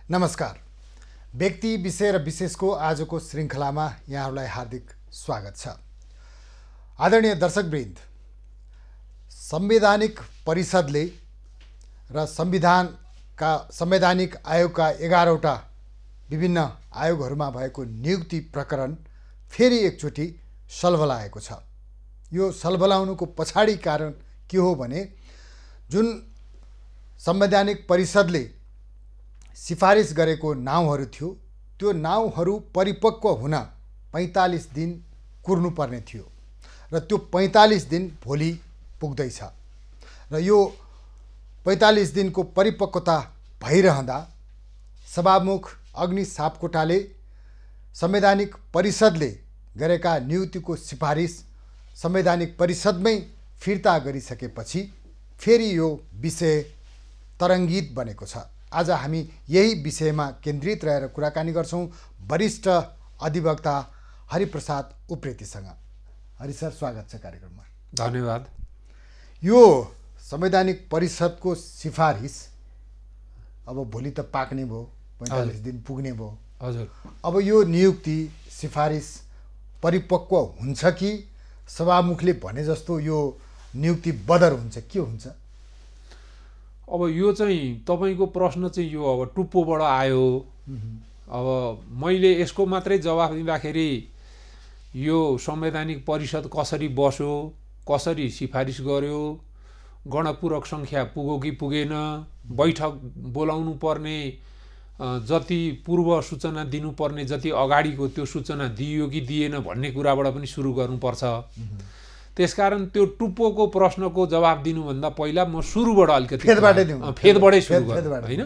नमस्कार। व्यक्ति विषय र विशेषको आजको श्रृङ्खलामा यहाँहरूलाई हार्दिक स्वागत छ। आदरणीय दर्शकवृन्द, संवैधानिक परिषदले र संवैधानिक आयोगका 11वटा विभिन्न आयोगहरूमा भएको नियुक्ति प्रकरण फेरि एकचोटि सलबलाएको छ। यो सलबलाउनुको पछाडि कारण के हो भने जुन संवैधानिक परिषदले सिफारिस गरेको नाउँहरू थियो त्यो नाउँहरू परिपक्व हुन 45 दिन कुर्नुपर्ने थियो र त्यो 45 दिन भोलि पुग्दैछ र यो 45 दिनको परिपक्वता भइरहँदा सभामुख अग्नि सापकोटाले संवैधानिक परिषदले गरेका नियुक्तिको सिफारिस संवैधानिक परिषदमै फिर्ता गरिसकेपछि फेरि यो विषय तरङ्गित बनेको छ। आज हामी यही विषयमा केन्द्रित रहेर कुराकानी गर्छौं वरिष्ठ अधिवक्ता हरिप्रसाद उप्रेतीसँग। हरि सर, स्वागत छ कार्यक्रममा। धन्यवाद। यो संवैधानिक परिषदको सिफारिस अब भोलि त पाक्ने भयो, 45 दिन पुग्ने भयो। हजुर, अब यो नियुक्ति सिफारिस परिपक्व हुन्छ कि सभामुखले भने जस्तो यो नियुक्ति बदर हुन्छ, के हुन्छ? अब यो चाहिँ तपाईको प्रश्न चाहिँ यो अब टुप्पोबाट आयो। अब मैले यसको मात्रै जवाफ दिँदाखेरि यो संवैधानिक परिषद कसरी बस्यो, कसरी सिफारिस गर्यो, गणपूरक संख्या पुग्यो कि पुगेन, बैठक बोलाउनु पर्ने जति पूर्व सूचना दिनुपर्ने जति अगाडिको त्यो सूचना दियो कि दिएन भन्ने कुराबाट पनि सुरु गर्नुपर्छ। त्यसकारण त्यो टुप्पोको प्रश्नको जवाब दिनुभन्दा पहिला म सुरुबाट अलिकति फेदबाटै सुरु गर्छु हैन।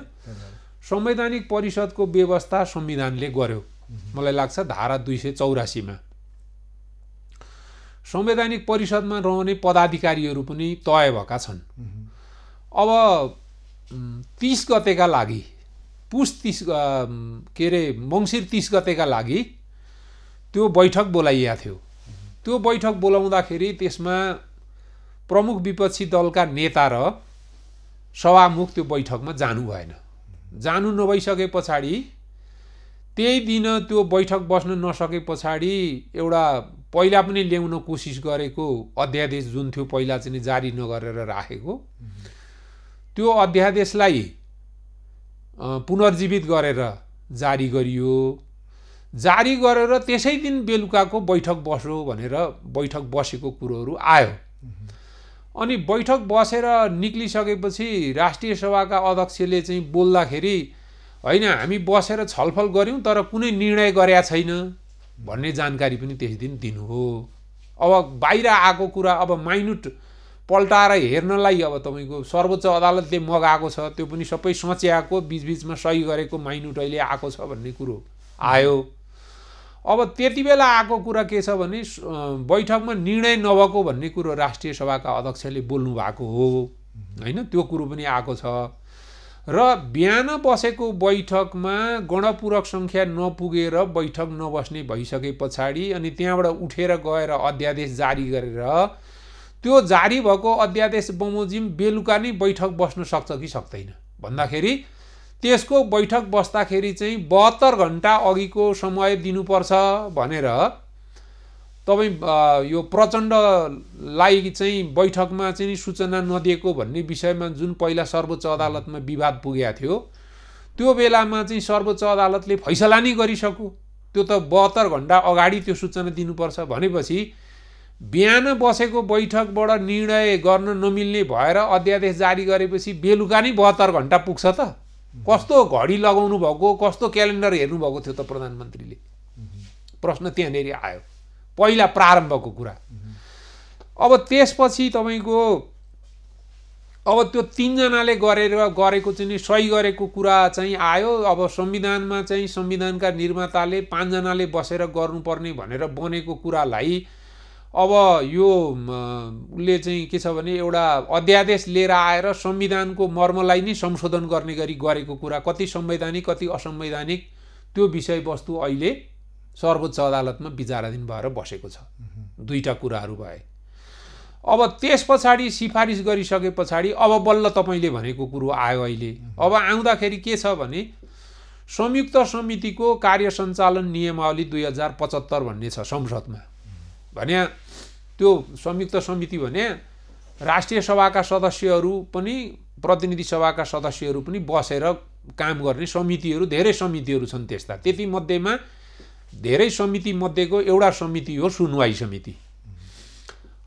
संवैधानिक परिषदको व्यवस्था संविधानले गर्यो। मलाई लाग्छ धारा 284 मा संवैधानिक परिषदमा रहने पदाधिकारीहरू पनि तय भएका छन्। अब 30 गतेका लागि मङ्सिर 30 गतेका लागि त्यो बैठक बोलाइएको थियो। त्यो बैठक बोलाउँदाखेरि त्यसमा प्रमुख विपक्षी दलका नेता र सभामुख त्यो बैठकमा जानु भएन। जानु नभइसके पछाडि त्यही दिन त्यो बैठक बस्न नसके पछाडि एउटा पहिला पनि ल्याउन कोसिस गरेको अध्यादेश जुन थियो, पहिला चाहिँ जारी नगरेर राखेको, त्यो अध्यादेशलाई पुनर्जीवित गरेर जारी गरियो। जारी गरेर त्यसै दिन बेलुकाको बैठक बस्यो भनेर बैठक बसेको कुरोहरू आयो। अनि बैठक बसेर निक्लिसकेपछि राष्ट्रिय सभाका अध्यक्षले चाहिँ बोल्दाखेरि हैन हामी बसेर छलफल गर्यौं तर कुनै निर्णय गरेका छैन भन्ने जानकारी पनि त्यस दिन दिनु हो। अब बाहिर आएको कुरा अब माइन्युट पल्टाएर हेर्नलाई अब तपाईको सर्वोच्च अदालतले मगाएको छ, त्यो पनि सबै सोच्याएको बीचबीचमा सही गरेको माइन्युट अहिले आएको छ भन्ने कुरो आयो। अब त्यति बेला आएको कुरा के छ भने बैठकमा निर्णय नभएको भन्ने कुरो राष्ट्रिय सभाका अध्यक्षले बोल्नु भएको हो हैन, त्यो कुरो पनि आएको छ। र बिहान बसेको बैठकमा गणपूरक संख्या नपुगेर बैठक नबस्ने भइसके पछाडि अनि त्यहाँबाट उठेर गएर अध्यादेश जारी गरेर त्यो जारी भएको अध्यादेश बमोजिम बेलुका नै बैठक बस्न सक्छ कि सक्दैन भन्दाखेरि त्यसको बैठक बस्दाखेरि चाहिँ 72 घण्टा अघिको समय दिनुपर्छ भनेर तपाईँ यो प्रचण्डलाई चाहिँ बैठकमा चाहिँ सूचना नदिएको भन्ने विषयमा जुन पहिला सर्वोच्च अदालतमा विवाद पुगेको थियो, त्यो बेलामा चाहिँ सर्वोच्च अदालतले फैसला नै गरिसक्यो। त्यो त 72 घण्टा अगाडि त्यो सूचना दिनुपर्छ भनेपछि बिहान बसेको बैठकबाट निर्णय गर्न नमिल्ने भएर अध्यादेश जारी गरेपछि बेलुका नै 72 घण्टा पुग्छ त? कस्तो घडी लगाउनु भएको, कस्तो क्यालेन्डर हेर्नु भएको थियो त प्रधानमन्त्रीले? प्रश्न त्यहाँनेरि आयो, पहिला प्रारम्भको कुरा। अब त्यसपछि तपाईको अब त्यो 3 जनाले गरेको चाहिँ सही गरेको कुरा चाहिँ आयो। अब संविधानमा चाहिँ संविधानका निर्माताले 5 जनाले बसेर गर्नुपर्ने भनेर बनेको कुरालाई अब यो उसले चाहिँ के छ भने एउटा अध्यादेश लिएर आएर संविधानको मर्मलाई नै संशोधन गर्ने गरी गरेको कुरा कति संवैधानिक कति असंवैधानिक त्यो विषयवस्तु अहिले सर्वोच्च अदालतमा विचाराधीन भएर बसेको छ। दुईटा कुराहरू भए। अब त्यस पछाडि सिफारिस गरिसके पछाडि अब बल्ल तपाईले भनेको कुरो आयो अहिले। अब आउँदाखेरि के छ भने संयुक्त समितिको कार्य सञ्चालन नियमावली 2075 भन्ने छ संसदमा। भने त्यो संयुक्त समिति भने राष्ट्रिय सभाका सदस्यहरू पनि प्रतिनिधि सभाका सदस्यहरू पनि बसेर काम गर्ने समितिहरू, धेरै समितिहरू छन् त्यस्ता। त्यति मध्येमा धेरै समिति मध्येको एउटा समिति हो सुनवाई समिति।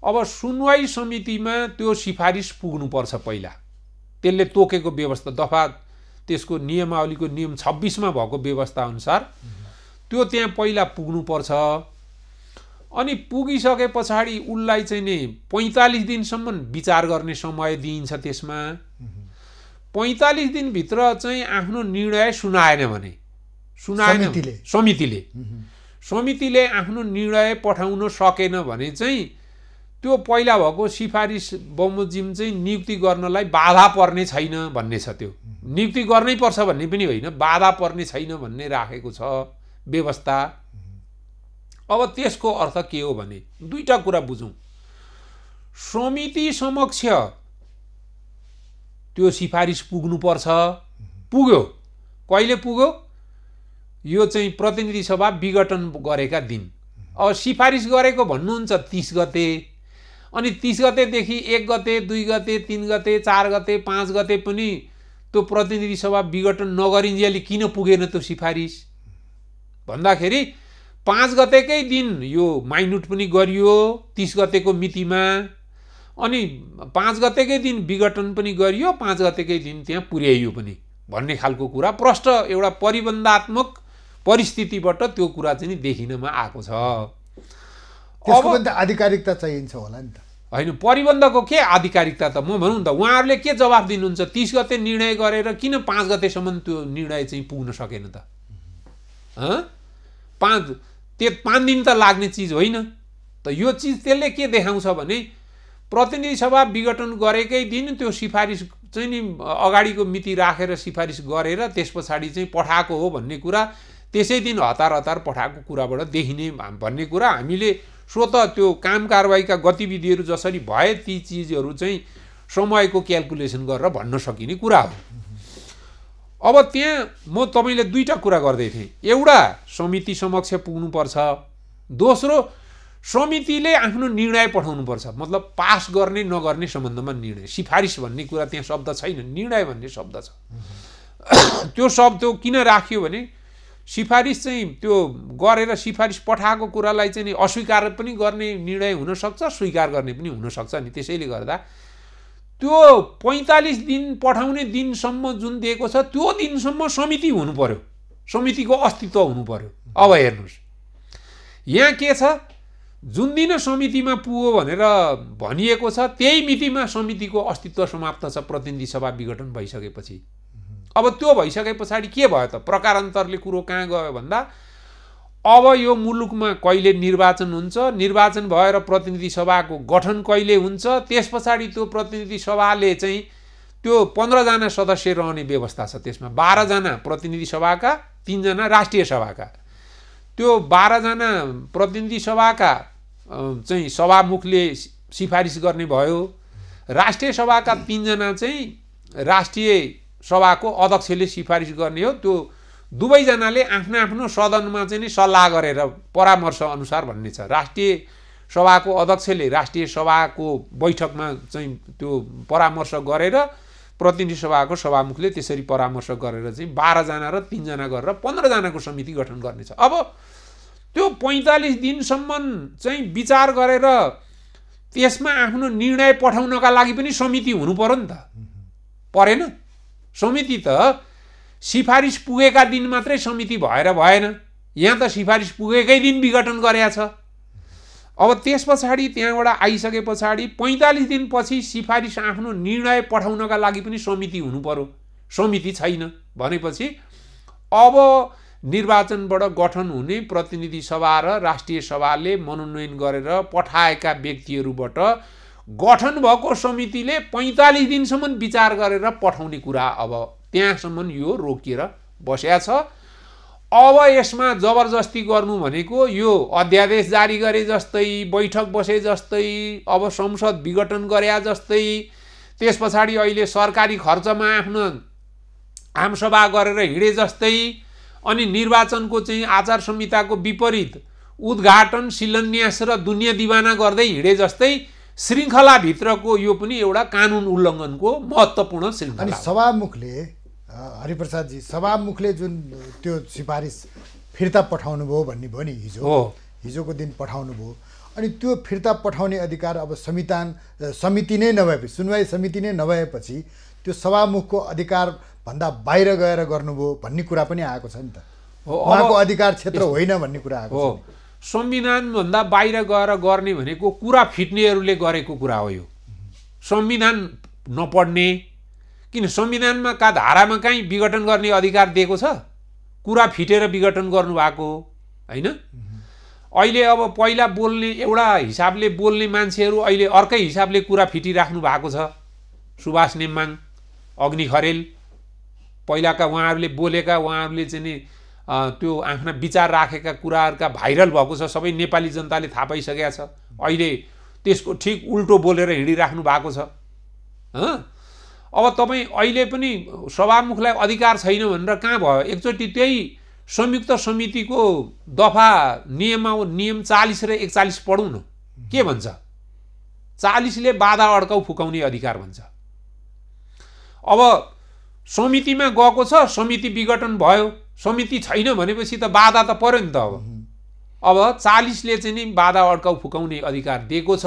अब सुनवाई समितिमा त्यो सिफारिस पुग्नुपर्छ पहिला, त्यसले तोकेको व्यवस्था दफा त्यसको नियमावलीको नियम 26 मा भएको व्यवस्था अनुसार त्यो त्यहाँ पहिला पुग्नुपर्छ। अनि पुगिसके पछाडि उसलाई चाहिँ नि 45 दिनसम्म विचार गर्ने समय दिइन्छ। त्यसमा 45 दिनभित्र चाहिँ आफ्नो निर्णय सुनाएन भने समितिले आफ्नो निर्णय पठाउन सकेन भने चाहिँ त्यो पहिला भएको सिफारिस बमोजिम चाहिँ नियुक्ति गर्नलाई बाधा पर्ने छैन भन्ने छ। त्यो नियुक्ति गर्नै पर्छ भन्ने पनि होइन, बाधा पर्ने छैन भन्ने राखेको छ व्यवस्था। अब त्यसको अर्थ के हो भने दुईटा कुरा बुझौँ। समिति समक्ष त्यो सिफारिस पुग्नुपर्छ। पुग्यो, कहिले पुग्यो? यो चाहिँ प्रतिनिधि सभा विघटन गरेका दिन। अब सिफारिस गरेको भन्नुहुन्छ 30 गते, अनि 30 गतेदेखि 1 गते 2 गते 3 गते 4 गते 5 गते पनि त्यो प्रतिनिधि सभा विघटन नगरिन्जेली किन पुगेन त्यो सिफारिस भन्दाखेरि 5 गतेकै दिन यो माइन्युट पनि गरियो 30 गतेको मितिमा, अनि 5 गतेकै दिन विघटन पनि गरियो, 5 गतेकै दिन त्यहाँ पुर्याइयो पनि भन्ने खालको कुरा प्रष्ट एउटा परिबन्धात्मक परिस्थितिबाट त्यो कुरा चाहिँ देखिनमा आएको छ। त्यसको पनि त आधिकारिकता चाहिन्छ होला नि त। होइन, परिबन्धको के आधिकारिकता त म भनौँ त उहाँहरूले के जवाफ दिनुहुन्छ? 30 गते निर्णय गरेर किन 5 गतेसम्म त्यो निर्णय चाहिँ पुग्न सकेन त? 5 दिन त लाग्ने चिज होइन त। यो चिज त्यसले के देखाउँछ भने प्रतिनिधि सभा विघटन गरेकै दिन त्यो सिफारिस चाहिँ नि अगाडिको मिति राखेर सिफारिस गरेर त्यस पछाडि चाहिँ पठाएको हो भन्ने कुरा, त्यसै दिन हतार पठाएको कुराबाट देखिने भन्ने कुरा हामीले स्वतः त्यो काम कारबाहीका गतिविधिहरू जसरी भए ती चिजहरू चाहिँ समयको क्यालकुलेसन गरेर भन्न सकिने कुरा हो। अब त्यहाँ म तपाईँले दुईटा कुरा गर्दै थिएँ। एउटा समिति समक्ष पुग्नुपर्छ, दोस्रो समितिले आफ्नो निर्णय पठाउनुपर्छ। मतलब पास गर्ने नगर्ने सम्बन्धमा निर्णय। सिफारिस भन्ने कुरा त्यहाँ शब्द छैन, निर्णय भन्ने शब्द छ। त्यो शब्द किन राखियो भने सिफारिस चाहिँ त्यो गरेर सिफारिस पठाएको कुरालाई चाहिँ अस्वीकार पनि गर्ने निर्णय हुनसक्छ, स्वीकार गर्ने पनि हुनसक्छ नि। त्यसैले गर्दा त्यो 45 दिन पठाउने दिनसम्म जुन दिएको छ त्यो दिनसम्म समिति हुनु पर्यो, समितिको अस्तित्व हुनु पर्यो। अब हेर्नुहोस् यहाँ के छ, जुन दिन समितिमा पुग्यो भनेर भनिएको छ त्यही मितिमा समितिको अस्तित्व समाप्त छ प्रतिनिधि सभा विघटन भइसकेपछि। अब त्यो भइसके पछाडि के भयो त? प्रकारान्तरले कुरो कहाँ गयो भन्दा अब यो मुलुकमा कहिले निर्वाचन हुन्छ, निर्वाचन भएर प्रतिनिधि सभाको गठन कहिले हुन्छ, त्यस पछाडि त्यो प्रतिनिधि सभाले चाहिँ त्यो 15 जना सदस्य रहने व्यवस्था छ। त्यसमा 12 जना प्रतिनिधि सभाका, 3 जना राष्ट्रिय सभाका। त्यो 12 जना प्रतिनिधि सभाका चाहिँ सभामुखले सिफारिस गर्ने भयो। राष्ट्रिय सभाका 3 जना चाहिँ राष्ट्रिय सभाको अध्यक्षले सिफारिस गर्ने हो। त्यो दुवैजनाले आफ्नो आफ्नो सदनमा चाहिँ सल्लाह गरेर परामर्श अनुसार भन्ने छ। राष्ट्रिय सभाको अध्यक्षले राष्ट्रिय सभाको बैठकमा चाहिँ त्यो परामर्श गरेर प्रतिनिधि सभाको सभामुखले त्यसरी परामर्श गरेर चाहिँ 12 जना र 3 जना गरेर 15 जनाको समिति गठन गर्नेछ। अब त्यो 45 दिनसम्म चाहिँ विचार गरेर त्यसमा आफ्नो निर्णय पठाउनका लागि पनि समिति हुनु पर्यो नि त, परेन? समिति त सिफारिस पुगेका दिन मात्रै समिति भएर भएन, यहाँ त सिफारिस पुगेकै दिन विघटन गरेका छ। अब त्यस पछाडि त्यहाँबाट आइसके पछाडि 45 दिनपछि सिफारिस आफ्नो निर्णय पठाउनका लागि पनि समिति हुनु पर्यो, समिति छैन भनेपछि अब निर्वाचनबाट गठन हुने प्रतिनिधि सभा र राष्ट्रिय सभाले मनोनयन गरेर पठाएका व्यक्तिहरूबाट गठन भएको समितिले 45 दिनसम्म विचार गरेर पठाउने कुरा अब त्यहाँसम्म यो रोकिएर बसेको छ। अब यसमा जबरजस्ती गर्नु भनेको यो अध्यादेश जारी गरे जस्तै, बैठक बसे जस्तै, अब संसद विघटन गरे जस्तै, त्यस पछाडि अहिले सरकारी खर्चमा आफ्नो आमसभा गरेर हिँडे जस्तै अनि निर्वाचनको चाहिँ आचार संहिताको विपरीत उद्घाटन शिलान्यास र दुनियाँ दिवाना गर्दै हिँडे जस्तै श्रृङ्खलाभित्रको यो पनि एउटा कानुन उल्लङ्घनको महत्त्वपूर्ण अनि श्रृङ्खला हो। सभामुखले हरिप्रसादजी सभामुखले जुन त्यो सिफारिस फिर्ता पठाउनु भयो भन्ने भयो नि हिजोको दिन पठाउनु भयो अनि त्यो फिर्ता पठाउने अधिकार अब समिति नै नभएपछि सुनवाई समिति नै नभएपछि त्यो सभामुखको अधिकार भन्दा बाहिर गएर गर्नुभयो भन्ने कुरा पनि आएको छ नि त। उहाँको अधिकार क्षेत्र होइन भन्ने कुरा आएको छ। संविधानभन्दा बाहिर गएर गर्ने भनेको कुरा फिट्नेहरूले गरेको कुरा हो। यो संविधान नपढ्ने, किन संविधानमा का धारामा कहीँ विघटन गर्ने अधिकार दिएको छ? कुरा फिटेर विघटन गर्नुभएको होइन। अहिले अब पहिला बोल्ने एउटा हिसाबले बोल्ने मान्छेहरू अहिले अर्कै हिसाबले कुरा फिटिराख्नु भएको छ। सुभाष नेम्बाङ, अग्नि खरेल, पहिलाका उहाँहरूले बोलेका उहाँहरूले चाहिँ नि त्यो आफ्ना विचार राखेका कुराहरूका भाइरल भएको छ, सबै नेपाली जनताले थाहा पाइसकेका छ। अहिले त्यसको ठिक उल्टो बोलेर हिँडिराख्नु भएको छ। अब तपाईँ अहिले पनि सभामुखलाई अधिकार छैन भनेर कहाँ भयो? एकचोटि त्यही संयुक्त समितिको दफा नियम 40 र 41 पढौँ न, के भन्छ? 40 ले बाधा अड्काउ फुकाउने अधिकार भन्छ। अब समितिमा गएको छ, समिति विघटन भयो, समिति छैन भनेपछि त बाधा त पर्यो नि त। अब 40 ले चाहिँ नि बाधा अड्काउ फुकाउने अधिकार दिएको छ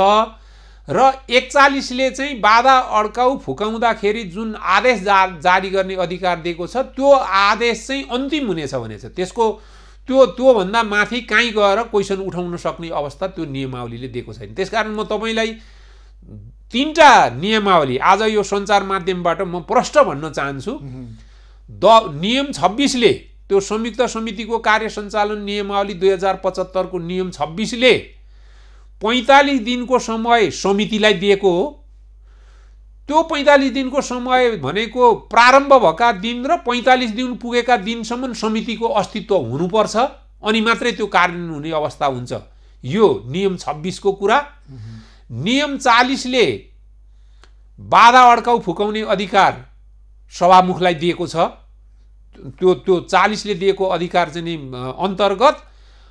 र 41 ले चाहिँ बाधा अड्काउ फुकाउँदाखेरि जुन आदेश जारी गर्ने अधिकार दिएको छ त्यो आदेश चाहिँ अन्तिम हुनेछ भनेछ। त्यसको त्योभन्दा माथि कहीँ गएर क्वेसन उठाउन सक्ने अवस्था त्यो नियमावलीले दिएको छैन। त्यसकारण म तपाईँलाई 3टा नियमावली आज यो सञ्चार माध्यमबाट म प्रष्ट भन्न चाहन्छु। नियम 26 ले त्यो संयुक्त समितिको कार्य सञ्चालन नियमावली 2075 को नियम 26 ले 45 दिनको समय समितिलाई दिएको हो। त्यो 45 दिनको समय भनेको प्रारम्भ भएका दिन र 45 दिन पुगेका दिनसम्म समितिको अस्तित्व हुनुपर्छ, अनि मात्रै त्यो कार्यान्वयन हुने अवस्था हुन्छ। यो नियम 26 को कुरा। नियम 40 ले बाधा अड्काउ फुकाउने अधिकार सभामुखलाई दिएको छ। त्यो 40 ले दिएको अधिकार चाहिँ अन्तर्गत,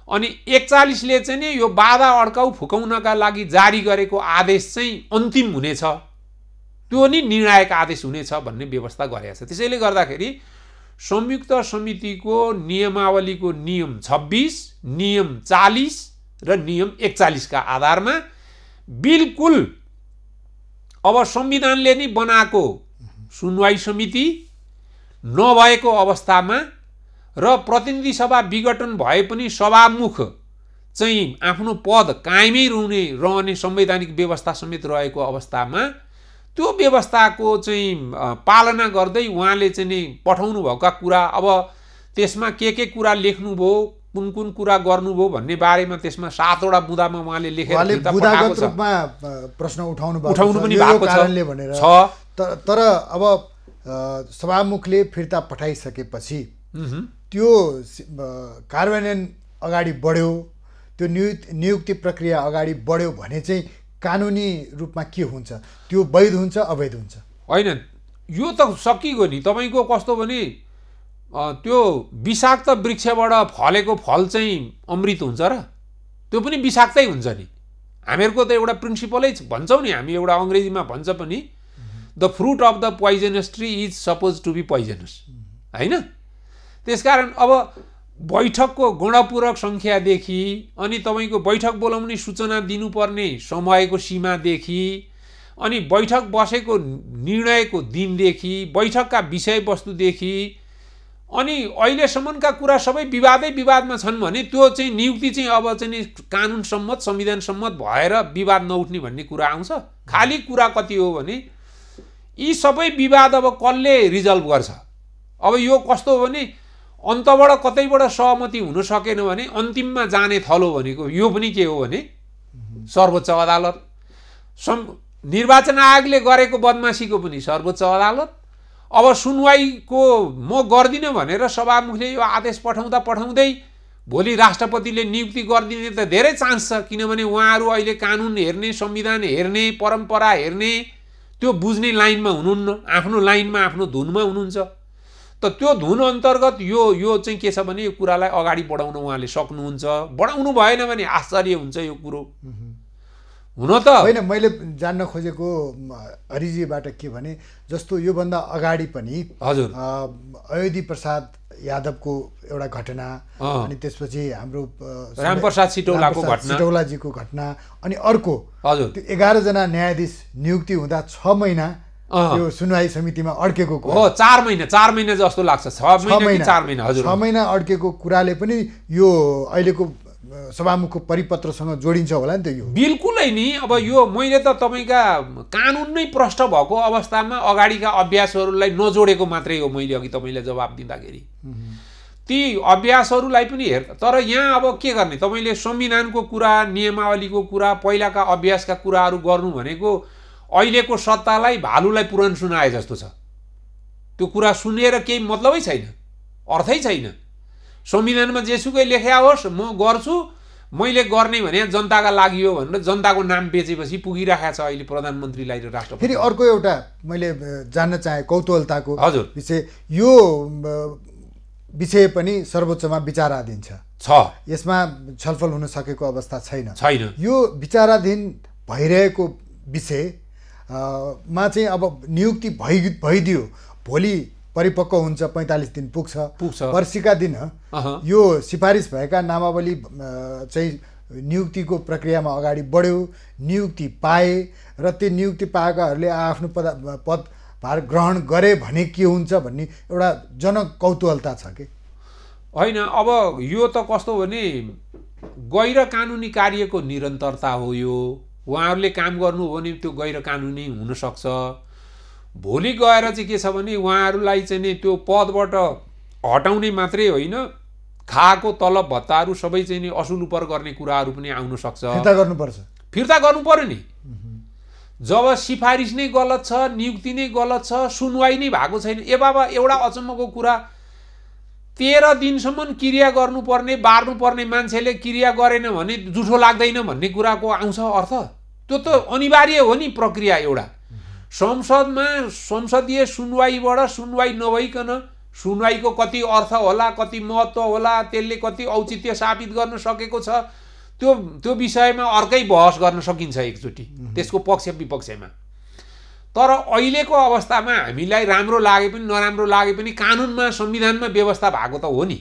अनि 41 ले चाहिँ नि यो बाधा अड्काउ फुकाउनका लागि जारी गरेको आदेश चाहिँ अन्तिम हुनेछ, त्यो नि निर्णायक आदेश हुनेछ भन्ने व्यवस्था गरेको छ। त्यसैले गर्दाखेरि संयुक्त समितिको नियमावलीको नियम 26, नियम 40 र नियम 41 का आधारमा बिल्कुल अब संविधानले नि बनाएको सुनवाई समिति नभएको अवस्थामा र प्रतिनिधि सभा विघटन भए पनि सभामुख चाहिँ आफ्नो पद कायमै रहने संवैधानिक व्यवस्था समेत रहेको अवस्थामा त्यो व्यवस्थाको चाहिँ पालना गर्दै उहाँले चाहिँ नि पठाउनु भएका कुरा, अब त्यसमा के कुरा लेख्नुभयो, कुन कुन कुरा गर्नुभयो भन्ने बारेमा त्यसमा 7 वटा बुँदामा उहाँले लेखेर फिर्ता पठाएको छ। प्रश्न उठाउनु पनि भएको छ। तर अब सभामुखले फिर्ता पठाइसकेपछि त्यो कार्यान्वयन अगाडि बढ्यो, त्यो नियुक्ति प्रक्रिया अगाडि बढ्यो भने चाहिँ कानुनी रूपमा के हुन्छ? त्यो वैध हुन्छ अवैध हुन्छ? होइन, यो त सकिगयो नि। तपाईँको कस्तो भने त्यो विषाक्त वृक्षबाट फलेको फल चाहिँ अमृत हुन्छ र? त्यो पनि विषाक्तै हुन्छ नि। हामीहरूको त एउटा प्रिन्सिपलै भन्छौँ नि, हामी एउटा अङ्ग्रेजीमा भन्छ पनि the fruit of the poisonous tree is suppose to be poisonous, होइन? त्यसकारण अब बैठकको गणपूरक सङ्ख्यादेखि अनि तपाईँको बैठक बोलाउने सूचना दिनुपर्ने समयको सीमादेखि अनि बैठक बसेको निर्णयको दिनदेखि बैठकका विषयवस्तुदेखि अनि अहिलेसम्मका कुरा सबै विवादमा छन् भने त्यो चाहिँ नियुक्ति चाहिँ अब चाहिँ कानुन सम्मत संविधान सम्मत भएर विवाद नउठ्ने भन्ने कुरा आउँछ। खाली कुरा कति हो भने यी सबै विवाद अब कसले रिजल्भ गर्छ? अब यो कस्तो हो भने अन्तबाट कतैबाट सहमति हुन सकेन भने अन्तिममा जाने थलो भनेको यो पनि के हो भने सर्वोच्च अदालत। निर्वाचन आयोगले गरेको बदमासीको पनि सर्वोच्च अदालत। अब सुनवाईको म गर्दिनँ भनेर सभामुखले यो आदेश पठाउँदै भोलि राष्ट्रपतिले नियुक्ति गरिदिने त धेरै चान्स छ, किनभने उहाँहरू अहिले कानुन हेर्ने, संविधान हेर्ने, परम्परा हेर्ने त्यो बुझ्ने लाइनमा हुनुहुन्न, आफ्नो लाइनमा आफ्नो धुनमा हुनुहुन्छ। त त्यो धुन अन्तर्गत यो चाहिँ के छ भने यो कुरालाई अगाडि बढाउन उहाँले सक्नुहुन्छ। बढाउनु भएन भने आश्चर्य हुन्छ यो कुरो। हुन त होइन, मैले जान्न खोजेको हरिजीबाट के भने जस्तो योभन्दा अगाडि पनि हजुर अयोधी प्रसाद यादवको एउटा घटना, अनि त्यसपछि हाम्रो रामप्रसाद सिटौलाजीको घटना, अनि अर्को हजुर त्यो 11 जना न्यायाधीश नियुक्ति हुँदा 6 महिना त्यो सुनवाई समितिमा अड्केको हो। 4 महिना जस्तो लाग्छ। 6 महिना कि 4 महिना हजुर 6 महिना अड्केको कुराले पनि यो अहिलेको सभामुखको परिपत्रसँग जोडिन्छ होला नि त। यो बिल्कुलै नि। अब यो मैले त तपाईँका कानुन नै प्रष्ट भएको अवस्थामा अगाडिका अभ्यासहरूलाई नजोडेको मात्रै हो मैले अघि तपाईँलाई जवाब दिँदाखेरि। ती अभ्यासहरूलाई पनि हेर। तर यहाँ अब के गर्ने, तपाईँले संविधानको कुरा, नियमावलीको कुरा, पहिलाका अभ्यासका कुराहरू गर्नु भनेको अहिलेको सत्तालाई भालुलाई पुराण सुनाए जस्तो छ। त्यो कुरा सुनेर केही मतलबै छैन, अर्थै छैन। संविधानमा जेसुकै लेख्या होस् म गर्छु, मैले गर्ने भने जनताका लागि हो भनेर जनताको नाम बेचेपछि पुगिरहेको छ अहिले प्रधानमन्त्रीलाई र राष्ट्रपति। फेरि अर्को एउटा मैले जान्न चाहे कौतूहलताको हजुर विषय, यो विषय पनि सर्वोच्चमा विचाराधीन छ। यसमा छलफल हुन सकेको अवस्था छैन। यो विचाराधीन भइरहेको विषयमा चाहिँ अब नियुक्ति भइदियो, भोलि परिपक्व हुन्छ, 45 दिन पुग्छ। पर्सिका दिन यो सिफारिस भएका नामावली चाहिँ नियुक्तिको प्रक्रियामा अगाडि बढ्यो, नियुक्ति पाए र त्यो नियुक्ति पाएकाहरूले आफ्नो पदभार ग्रहण गरे भने के हुन्छ भन्ने एउटा जनकौतूहलता छ कि होइन। अब यो त कस्तो भने गैर कानुनी कार्यको निरन्तरता हो यो। उहाँहरूले काम गर्नु हो भने त्यो गैर कानुनी हुनसक्छ। भोलि गएर चाहिँ के छ भने उहाँहरूलाई चाहिँ नि त्यो पदबाट हटाउने मात्रै होइन, खाएको तलब भत्ताहरू सबै चाहिँ नि असुल उपर गर्ने कुराहरू पनि आउन सक्छ। फिर्ता गर्नु पर्यो नि। जब सिफारिस नै गलत छ, नियुक्ति नै गलत छ, सुनवाई नै भएको छैन। ए बाबा, एउटा अचम्मको कुरा, 13 दिनसम्म क्रिया गर्नुपर्ने, बार्नुपर्ने मान्छेले क्रिया गरेन भने जुठो लाग्दैन भन्ने कुराको आउँछ अर्थ। त्यो त अनिवार्य हो नि प्रक्रिया एउटा। संसदमा संसदीय सुनवाईबाट सुनवाई नभइकन सुनवाईको कति अर्थ होला, कति महत्त्व होला, त्यसले कति औचित्य साबित गर्न सकेको छ, त्यो विषयमा अर्कै बहस गर्न सकिन्छ एकचोटि, त्यसको पक्ष विपक्षमा। तर अहिलेको अवस्थामा हामीलाई राम्रो लागे पनि नराम्रो लागे पनि कानुनमा, संविधानमा व्यवस्था भएको त हो नि।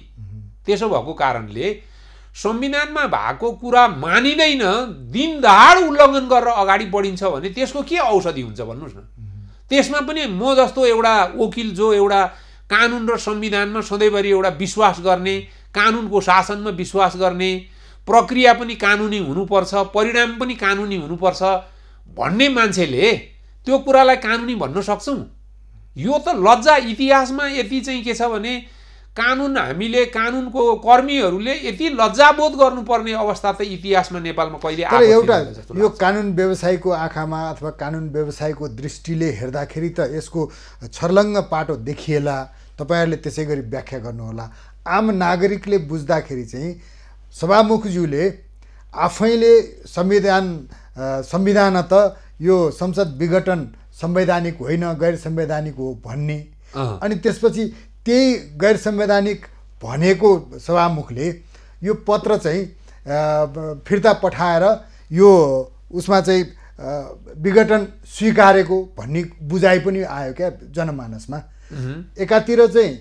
त्यसो भएको कारणले संविधानमा भएको कुरा मानिँदैन, दिनदहाड उल्लङ्घन गरेर अगाडि बढिन्छ भने त्यसको के औषधि हुन्छ भन्नुहोस् न। त्यसमा पनि म जस्तो एउटा वकिल जो एउटा कानुन र संविधानमा सधैँभरि एउटा विश्वास गर्ने, कानुनको शासनमा विश्वास गर्ने, प्रक्रिया पनि कानुनी हुनुपर्छ, परिणाम पनि कानुनी हुनुपर्छ भन्ने मान्छेले त्यो कुरालाई कानुनी भन्न सक्छौँ? यो त लज्जा। इतिहासमा यति चाहिँ के छ भने कानुन, हामीले कानुनको कर्मीहरूले यति लज्जाबोध गर्नुपर्ने अवस्था त इतिहासमा नेपालमा कहिले आएको छैन। एउटा यो कानुन व्यवसायीको आँखामा अथवा कानुन व्यवसायीको दृष्टिले हेर्दाखेरि त यसको छर्लङ्ग पाटो देखिएला। तपाईँहरूले त्यसै गरी व्याख्या गर्नुहोला। आम नागरिकले बुझ्दाखेरि चाहिँ सभामुखज्यूले आफैले संविधान त यो संसद विघटन संवैधानिक होइन, गैर संवैधानिक हो भन्ने, अनि त्यसपछि त्यही गैर संवैधानिक भनेको सभामुखले यो पत्र चाहिँ फिर्ता पठाएर यो उसमा चाहिँ विघटन स्वीकारेको भन्ने बुझाइ पनि आयो क्या जनमानसमा। एकातिर चाहिँ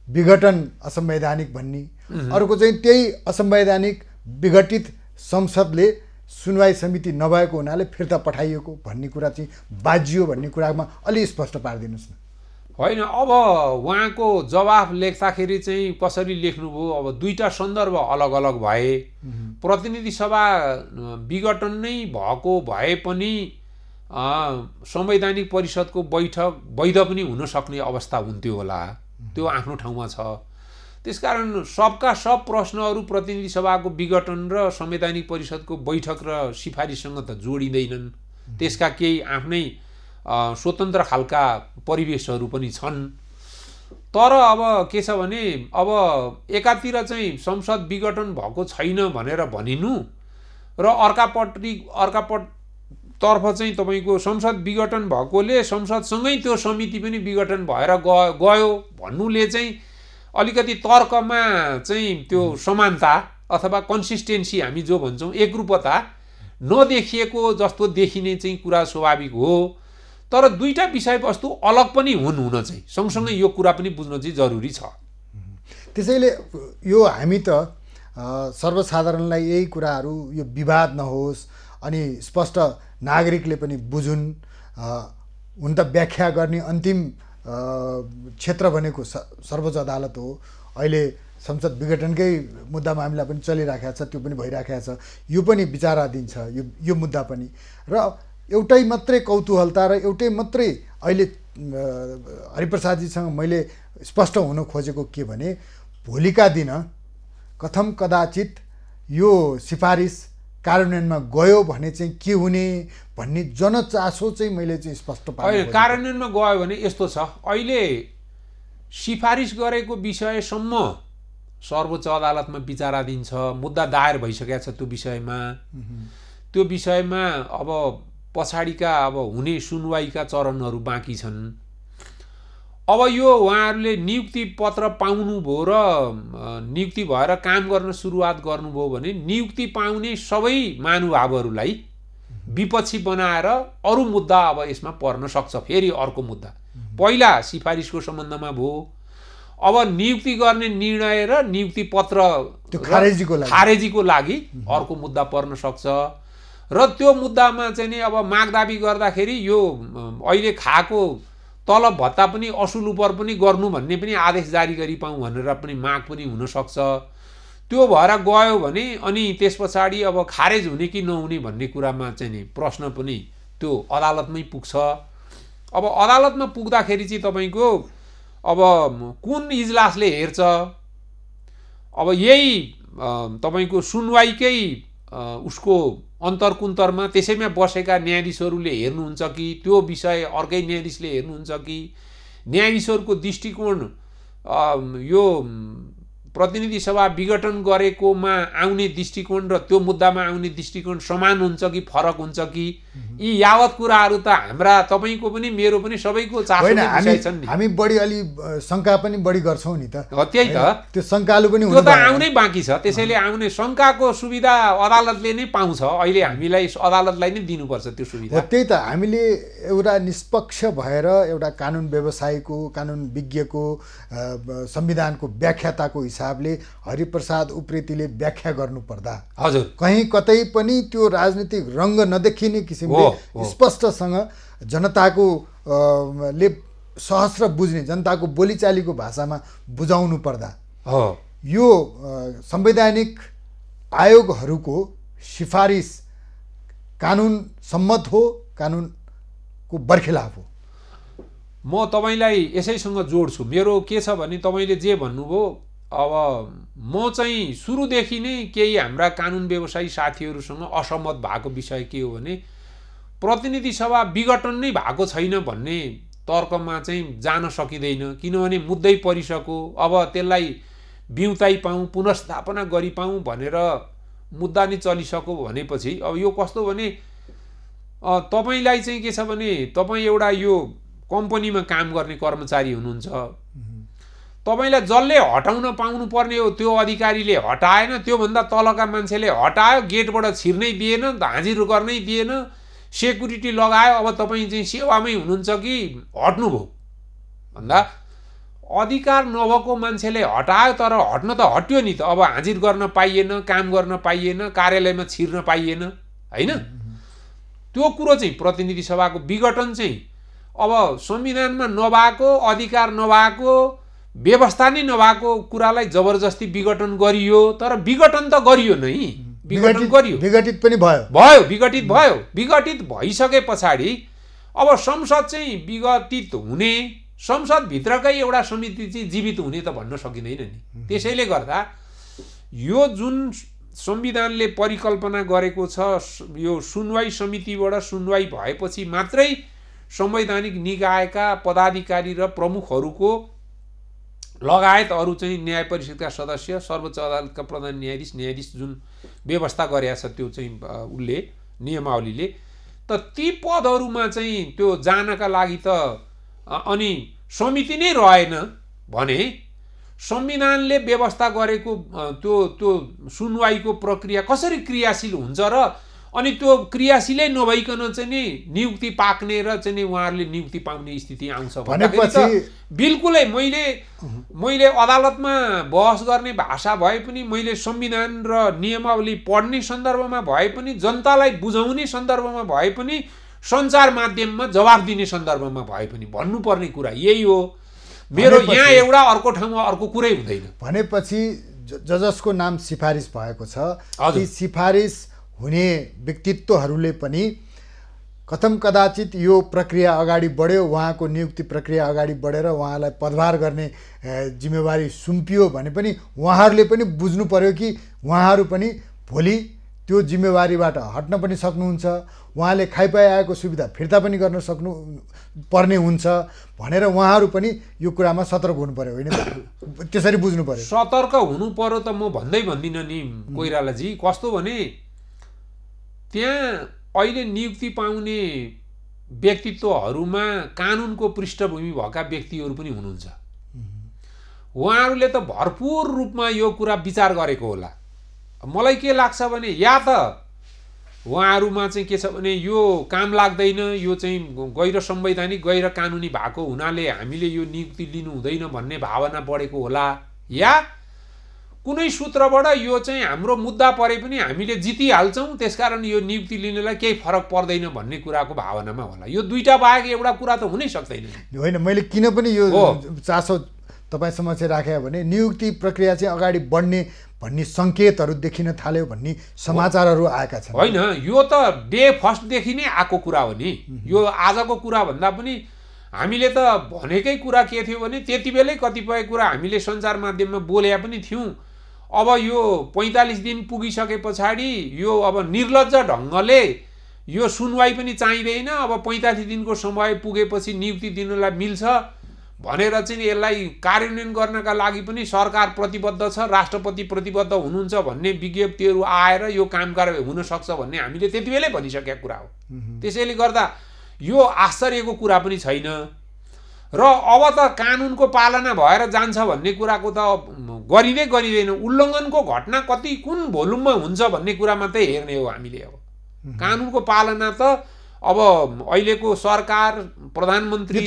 विघटन असंवैधानिक भन्ने, अर्को चाहिँ त्यही असंवैधानिक विघटित संसदले सुनवाई समिति नभएको हुनाले फिर्ता पठाइएको भन्ने कुरा चाहिँ बाजियो भन्ने कुरामा अलि स्पष्ट पारिदिनुहोस् न। होइन, अब उहाँको जवाफ लेख्दाखेरि चाहिँ कसरी लेख्नुभयो, अब दुईटा सन्दर्भ अलग अलग भए। प्रतिनिधि सभा विघटन नै भएको भए पनि संवैधानिक परिषदको बैठक वैध पनि हुन सक्ने अवस्था हुन्थ्यो होला, त्यो आफ्नो ठाउँमा छ। त्यसकारण सबका सब प्रश्नहरू प्रतिनिधि सभाको विघटन र संवैधानिक परिषदको बैठक र सिफारिससँग त जोडिँदैनन्। त्यसका केही आफ्नै स्वतन्त्र खालका परिवेशहरू पनि छन्। तर अब के छ भने अब एकातिर चाहिँ संसद विघटन भएको छैन भनेर भनिनु र अर्कापट्टि तर्फ चाहिँ तपाईँको संसद विघटन भएकोले संसदसँगै त्यो समिति पनि विघटन भएर गयो भन्नुले चाहिँ अलिकति तर्कमा चाहिँ त्यो समानता अथवा कन्सिस्टेन्सी हामी जो भन्छौँ एकरूपता नदेखिएको जस्तो देखिने चाहिँ कुरा स्वाभाविक हो। तर दुईटा विषयवस्तु अलग पनि हुन चाहिँ सँगसँगै यो कुरा पनि बुझ्न चाहिँ जरुरी छ। त्यसैले यो हामी त सर्वसाधारणलाई यही कुराहरू यो विवाद नहोस् अनि स्पष्ट नागरिकले पनि बुझुन्। हुन त व्याख्या गर्ने अन्तिम क्षेत्र भनेको सर्वोच्च अदालत हो। अहिले संसद विघटनकै मुद्दा मामिला पनि चलिराखेको छ, त्यो पनि भइराखेको छ, यो पनि विचाराधीन छ यो मुद्दा पनि। र एउटै मात्रै कौतूहलता र एउटै मात्रै अहिले हरिप्रसादजीसँग मैले स्पष्ट हुन खोजेको के भने भोलिका दिन कथम कदाचित यो सिफारिस कार्यान्वयनमा गयो भने चाहिँ के हुने भन्ने जनचासो चाहिँ मैले चाहिँ स्पष्ट पाएँ। कार्यान्वयनमा गयो भने यस्तो छ, अहिले सिफारिस गरेको विषयसम्म सर्वोच्च अदालतमा विचाराधीन छ, मुद्दा दायर भइसकेको छ त्यो विषयमा। त्यो विषयमा अब पछाडिका अब हुने सुनवाईका चरणहरू बाँकी छन्। अब यो उहाँहरूले नियुक्ति पत्र पाउनुभयो र नियुक्ति भएर काम गर्न सुरुवात गर्नुभयो भने नियुक्ति पाउने सबै महानुभावहरूलाई विपक्षी बनाएर अरू मुद्दा अब यसमा पर्न सक्छ। फेरि अर्को मुद्दा पहिला सिफारिसको सम्बन्धमा भयो, अब नियुक्ति गर्ने निर्णय र नियुक्ति पत्र खारेजीको लागि अर्को मुद्दा पर्न सक्छ। र त्यो मुद्दामा चाहिँ नि अब मागदाबी गर्दाखेरि यो अहिले खाएको तलब भत्ता पनि असुल उपर पनि गर्नु भन्ने पनि आदेश जारी गरी पाऊँ भनेर पनि माग पनि हुनसक्छ। त्यो भएर गयो भने अनि त्यस पछाडि अब खारेज हुने कि नहुने भन्ने कुरामा चाहिँ नि प्रश्न पनि त्यो अदालतमै पुग्छ। अब अदालतमा पुग्दाखेरि चाहिँ तपाईँको अब कुन इजलासले हेर्छ, अब यही तपाईँको सुनवाईकै उसको अन्तरकुन्तरमा त्यसैमा बसेका न्यायाधीशहरूले हेर्नुहुन्छ कि त्यो विषय अर्कै न्यायाधीशले हेर्नुहुन्छ कि न्यायाधीशहरूको दृष्टिकोण यो प्रतिनिधि सभा विघटन गरेकोमा आउने दृष्टिकोण र त्यो मुद्दामा आउने दृष्टिकोण समान हुन्छ कि फरक हुन्छ कि, यी यावत कुराहरू त हाम्रा तपाईँको पनि मेरो पनि सबैको चासोको विषय छन् नि। हामी बढी अलि शङ्का पनि बढी गर्छौँ नि त। त्यही त, त्यो शङ्कालु पनि त्यो त आउनै बाँकी छ। त्यसैले आउने शङ्काको सुविधा अदालतले नै पाउँछ। अहिले हामीलाई अदालतलाई नै दिनुपर्छ त्यो सुविधा। त्यही त, हामीले एउटा निष्पक्ष भएर एउटा कानुन व्यवसायीको, कानुन विज्ञको, संविधानको व्याख्याताको हिसाबले हरिप्रसाद उप्रेतीले व्याख्या गर्नुपर्दा हजुर कहीँ कतै पनि त्यो राजनीतिक रङ्ग नदेखिने किसिमले स्पष्टसँग जनताको ले सहस्र बुझ्ने, जनताको बोलीचालीको भाषामा बुझाउनु पर्दा यो संवैधानिक आयोगहरूको सिफारिस कानुन सम्मत हो, कानुनको बर्खिलाफ हो। म तपाईँलाई यसैसँग जोड्छु। मेरो के छ भने तपाईँले जे भन्नुभयो, अब म चाहिँ सुरुदेखि नै केही हाम्रा कानुन व्यवसायी साथीहरूसँग असहमत भएको विषय के हो भने प्रतिनिधि सभा विघटन नै भएको छैन भन्ने तर्कमा चाहिँ जान सकिँदैन। किनभने मुद्दै परिसक्यो, अब त्यसलाई बिउताइ पाऊँ, पुनर्स्थापना गरी पाऊँ भनेर मुद्दा नै चलिसक्यो भनेपछि अब यो कस्तो भने तपाईँलाई चाहिँ के छ भने तपाईँ एउटा यो कम्पनीमा काम गर्ने कर्मचारी हुनुहुन्छ, तपाईँलाई जसले हटाउन पाउनु पर्ने हो त्यो अधिकारीले हटाएन, त्योभन्दा तलका मान्छेले हटायो, गेटबाट छिर्नै दिएन, हाजिर गर्नै दिएन, सेक्युरिटी लगायो, अब तपाईँ चाहिँ सेवामै हुनुहुन्छ कि हट्नुभयो भन्दा अधिकार नभएको मान्छेले हटायो, तर हट्न त हट्यो नि त। अब हाजिर गर्न पाइएन, काम गर्न पाइएन, कार्यालयमा छिर्न पाइएन, होइन? त्यो कुरो चाहिँ प्रतिनिधि सभाको विघटन चाहिँ अब संविधानमा नभएको, अधिकार नभएको, व्यवस्था नै नभएको कुरालाई जबरजस्ती विघटन गरियो। तर विघटन त गरियो नै, विघटन गरियो, विघटित पनि विघटित भयो। विघटित भइसके पछाडि अब संसद चाहिँ विघटित हुने, संसदभित्रकै एउटा समिति चाहिँ जीवित हुने त भन्न सकिँदैन नि। त्यसैले गर्दा यो जुन संविधानले परिकल्पना गरेको छ, यो सुनवाई समितिबाट सुनवाई भएपछि मात्रै संवैधानिक निकायका पदाधिकारी र प्रमुखहरूको लगायत अरू चाहिँ न्याय परिषदका सदस्य, सर्वोच्च अदालतका प्रधान न्यायाधीश जुन व्यवस्था गरेका छ त्यो चाहिँ उसले नियमावलीले त ती पदहरूमा चाहिँ त्यो जानका लागि त अनि समिति नै रहेन भने संविधानले व्यवस्था गरेको त्यो सुनवाईको प्रक्रिया कसरी क्रियाशील हुन्छ र अनि त्यो क्रियाशीलै नभइकन चाहिँ नि नियुक्ति पाक्ने र चाहिँ नि उहाँहरूले नियुक्ति पाउने स्थिति आउँछ भनेपछि बिल्कुलै मैले अदालतमा बहस गर्ने भाषा भए पनि मैले संविधान र नियमावली पढ्ने सन्दर्भमा भए पनि जनतालाई बुझाउने सन्दर्भमा भए पनि सञ्चार माध्यममा जवाफ दिने सन्दर्भमा भए पनि भन्नुपर्ने कुरा यही हो। मेरो यहाँ एउटा अर्को ठाउँमा अर्को कुरै हुँदैन भनेपछि जसको नाम सिफारिस भएको छ ती सिफारिस हुने व्यक्तित्वहरूले पनि कथम कदाचित यो प्रक्रिया अगाडि बढ्यो, उहाँको नियुक्ति प्रक्रिया अगाडि बढेर उहाँलाई पदभार गर्ने जिम्मेवारी सुम्पियो भने पनि उहाँहरूले पनि बुझ्नु पर्यो कि उहाँहरू पनि भोलि त्यो जिम्मेवारीबाट हट्न पनि सक्नुहुन्छ, उहाँले खाइपाइ आएको सुविधा फिर्ता पनि गर्न सक्नु पर्ने हुन्छ भनेर उहाँहरू पनि यो कुरामा सतर्क हुनु पर्यो, होइन? त्यसरी बुझ्नु पर्यो। सतर्क हुनु पर्यो त म भन्दिनँ नि कोइरालाजी। कस्तो भने त्यहाँ अहिले नियुक्ति पाउने व्यक्तित्वहरूमा कानुनको पृष्ठभूमि भएका व्यक्तिहरू पनि हुनुहुन्छ। उहाँहरूले त भरपूर रूपमा यो कुरा विचार गरेको होला। मलाई के लाग्छ भने या त उहाँहरूमा चाहिँ के छ भने यो काम लाग्दैन, यो चाहिँ गैर संवैधानिक गैर कानुनी भएको हुनाले हामीले यो नियुक्ति लिनु हुँदैन भन्ने भावना बढेको होला, या कुनै सूत्रबाट यो चाहिँ हाम्रो मुद्दा परे पनि हामीले जितिहाल्छौँ त्यसकारण यो नियुक्ति लिनलाई केही फरक पर्दैन भन्ने कुराको भावनामा होला। यो दुईटा बाहेक एउटा कुरा त हुनै सक्दैन। होइन, मैले किन पनि यो चासो तपाईँ समक्ष राखे भने नियुक्ति प्रक्रिया चाहिँ अगाडि बढ्ने भन्ने सङ्केतहरू देखिन थाल्यो भन्ने समाचारहरू आएका छन्। होइन, यो त डे फर्स्टदेखि नै आएको कुरा हो नि। यो आजको कुरा भन्दा पनि हामीले त भनेकै कुरा के थियो भने त्यति बेलै कतिपय कुरा हामीले सञ्चार माध्यममा बोलेका पनि थियौँ। अब यो 45 दिन पुगिसके पछाडि यो अब निर्लज्ज ढङ्गले यो सुनवाई पनि चाहिँदैन, अब 45 दिनको समय पुगेपछि नियुक्ति दिनलाई मिल्छ भनेर चाहिँ यसलाई कार्यान्वयन गर्नका लागि पनि सरकार प्रतिबद्ध छ, राष्ट्रपति प्रतिबद्ध हुनुहुन्छ भन्ने विज्ञप्तिहरू आएर यो काम कारबाही हुन सक्छ भन्ने हामीले त्यति बेलै भनिसकेका कुरा हो। त्यसैले गर्दा यो आश्चर्यको कुरा पनि छैन र अब त कानुनको पालना भएर जान्छ भन्ने कुराको त गरिँदै गरिँदैन। उल्लङ्घनको घटना कति कुन भोल्युममा हुन्छ भन्ने कुरा मात्रै हेर्ने हो हामीले। अब कानुनको पालना त अब अहिलेको सरकार प्रधानमन्त्री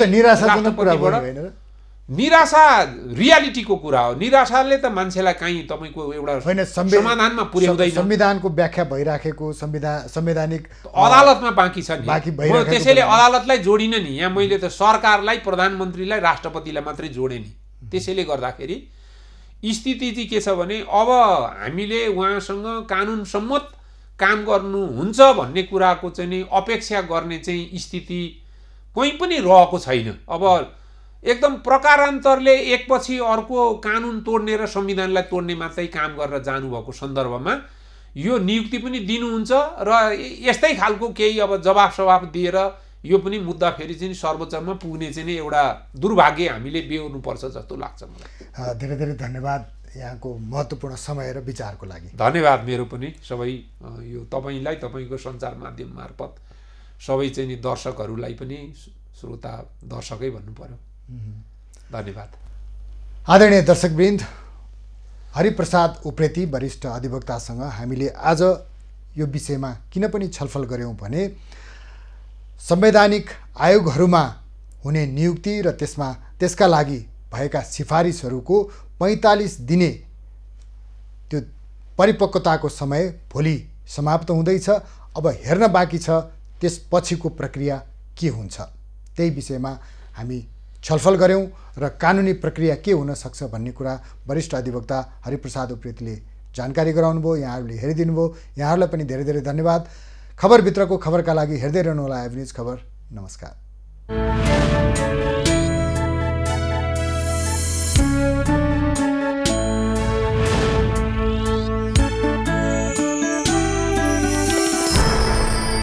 निराशा रियालिटीको कुरा हो। निराशाले त मान्छेलाई कहीँ तपाईँको एउटा समाधानमा पुर्याउँदैन। संविधानको व्याख्या भइराखेको संवैधानिक अदालतमा बाँकी छ नि। त्यसैले अदालतलाई जोडिन नि, यहाँ मैले त सरकारलाई प्रधानमन्त्रीलाई राष्ट्रपतिलाई मात्रै जोडेँ नि। त्यसैले गर्दाखेरि स्थिति चाहिँ के छ भने अब हामीले उहाँसँग कानुन सम्मत काम गर्नुहुन्छ भन्ने कुराको चाहिँ नि अपेक्षा गर्ने चाहिँ स्थिति कहीँ पनि रहेको छैन। अब एकदम प्रकारान्तरले एकपछि अर्को कानुन तोड्ने र संविधानलाई तोड्ने मात्रै काम गरेर जानुभएको सन्दर्भमा यो नियुक्ति पनि दिनुहुन्छ र यस्तै खालको केही अब जवाफ दिएर यो पनि मुद्दा फेरि चाहिँ सर्वोच्चमा पुग्ने चाहिँ एउटा दुर्भाग्य हामीले बेहोर्नुपर्छ जस्तो लाग्छ मलाई। धेरै धेरै धन्यवाद यहाँको महत्त्वपूर्ण समय र विचारको लागि। धन्यवाद। मेरो पनि सबै यो तपाईँलाई तपाईँको सञ्चार माध्यम मार्फत सबै चाहिँ नि दर्शकहरूलाई पनि श्रोता दर्शकै भन्नु पर्यो। धन्यवाद। आदरणीय दर्शकवृन्द, हरिप्रसाद उप्रेती वरिष्ठ अधिवक्तासँग हामीले आज यो विषयमा किन पनि छलफल गऱ्यौँ भने संवैधानिक आयोगहरूमा हुने नियुक्ति र त्यसका लागि भएका सिफारिसहरूको 45 दिने त्यो परिपक्वताको समय भोलि समाप्त हुँदैछ। अब हेर्न बाँकी छ त्यसपछिको प्रक्रिया के हुन्छ, त्यही विषयमा हामी छलफल गऱ्यौँ र कानुनी प्रक्रिया के हुन सक्छ भन्ने कुरा वरिष्ठ अधिवक्ता हरिप्रसाद उप्रेतीले जानकारी गराउनुभयो। यहाँहरूले हेरिदिनु भयो, यहाँहरूलाई पनि धेरै धेरै धन्यवाद। खबरभित्रको खबरका लागि हेर्दै रहनुहोला एभन्यूज खबर। नमस्कार।